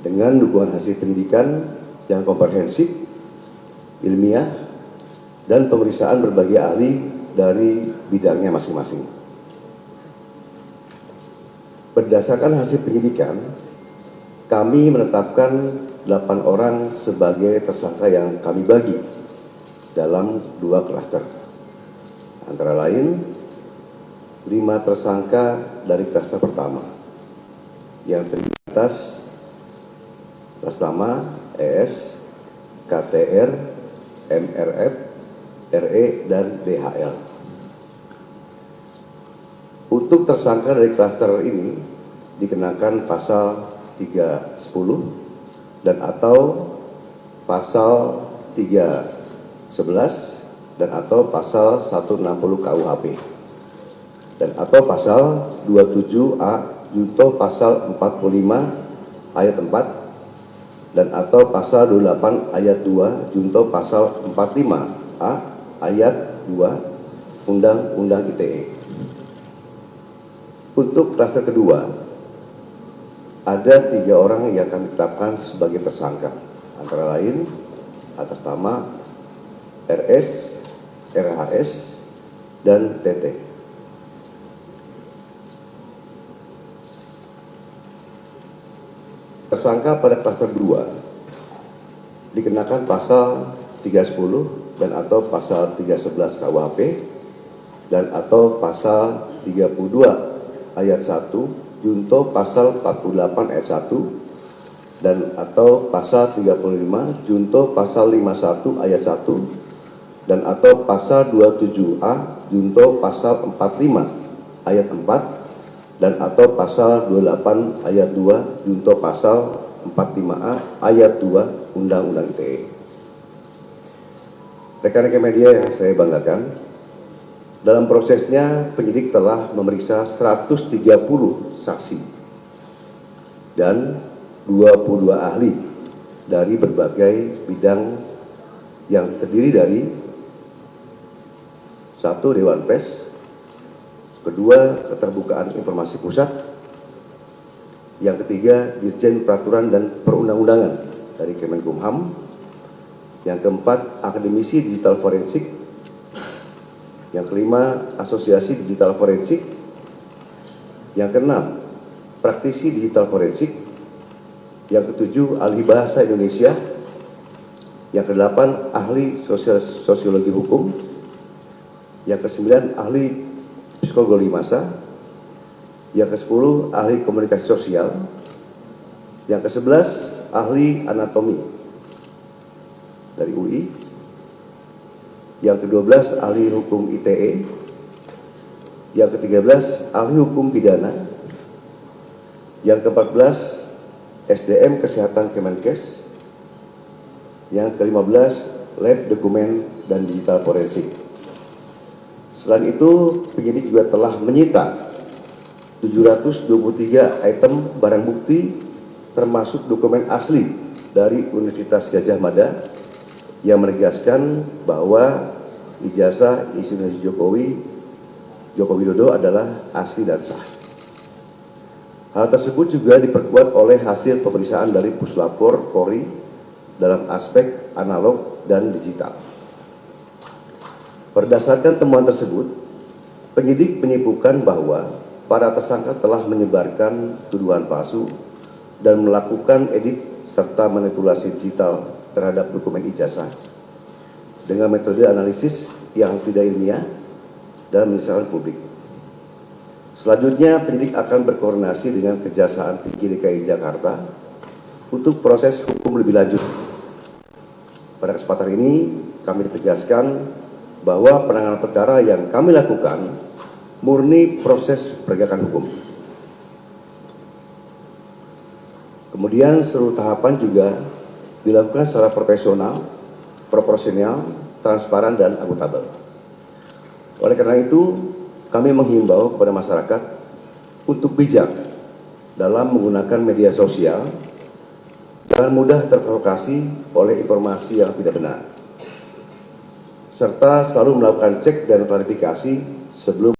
dengan dukungan hasil pendidikan yang komprehensif, ilmiah, dan pemeriksaan berbagai ahli dari bidangnya masing-masing. Berdasarkan hasil penyidikan, kami menetapkan 8 orang sebagai tersangka yang kami bagi dalam 2 klaster. Antara lain, 5 tersangka dari klaster pertama yang terdiri atas Tama, ES, KTR, MRF, RE, dan DHL. Untuk tersangka dari klaster ini dikenakan pasal 310 dan atau pasal 311 dan atau pasal 160 KUHP dan atau pasal 27A junto pasal 45 ayat 4 dan atau pasal 28 ayat 2 junto pasal 45A ayat 2 Undang-Undang ITE. Untuk klaster kedua, ada 3 orang yang kami tetapkan sebagai tersangka, antara lain atas nama RS, RHS, dan TT. Tersangka pada klaster 2 dikenakan pasal 310 dan atau pasal 311 KUHP dan atau pasal 32 ayat 1 junto pasal 48 ayat 1 dan atau pasal 35 junto pasal 51 ayat 1 dan atau pasal 27A junto pasal 45 ayat 4 dan atau pasal 28 ayat 2 junto pasal 45A ayat 2 Undang-Undang ITE. Rekan-rekan media yang saya banggakan, dalam prosesnya penyidik telah memeriksa 130 saksi dan 22 ahli dari berbagai bidang yang terdiri dari 1. Dewan Pers, kedua Keterbukaan Informasi Pusat, yang ketiga Dirjen Peraturan dan Perundang-undangan dari Kemenkumham, yang keempat Akademisi Digital Forensik, yang kelima Asosiasi Digital Forensik, yang keenam Praktisi Digital Forensik, yang ketujuh Ahli Bahasa Indonesia, yang kedelapan Ahli Sosiologi Hukum, yang kesembilan Ahli Psikologi Massa, yang ke-10 Ahli Komunikasi Sosial, yang ke-11 Ahli Anatomi dari UI, yang ke-12 Ahli Hukum ITE, yang ke-13 Ahli Hukum Pidana, yang ke-14 SDM Kesehatan Kemenkes, yang ke-15 Lab Dokumen dan Digital Forensik. Selain itu, penyidik juga telah menyita 723 item barang bukti termasuk dokumen asli dari Universitas Gadjah Mada yang menegaskan bahwa ijazah Insinyur Joko Widodo adalah asli dan sah. Hal tersebut juga diperkuat oleh hasil pemeriksaan dari Puslapor Polri dalam aspek analog dan digital. Berdasarkan temuan tersebut, penyidik menyimpulkan bahwa para tersangka telah menyebarkan tuduhan palsu dan melakukan edit serta manipulasi digital terhadap dokumen ijazah dengan metode analisis yang tidak ilmiah dan menyesalkan publik. Selanjutnya, penyidik akan berkoordinasi dengan Kejaksaan Tinggi DKI Jakarta untuk proses hukum lebih lanjut. Pada kesempatan ini, kami tegaskan bahwa penanganan perkara yang kami lakukan murni proses penegakan hukum. Kemudian seluruh tahapan juga dilakukan secara profesional, proporsional, transparan, dan akuntabel. Oleh karena itu, kami menghimbau kepada masyarakat untuk bijak dalam menggunakan media sosial, jangan mudah terprovokasi oleh informasi yang tidak benar, serta selalu melakukan cek dan klarifikasi sebelum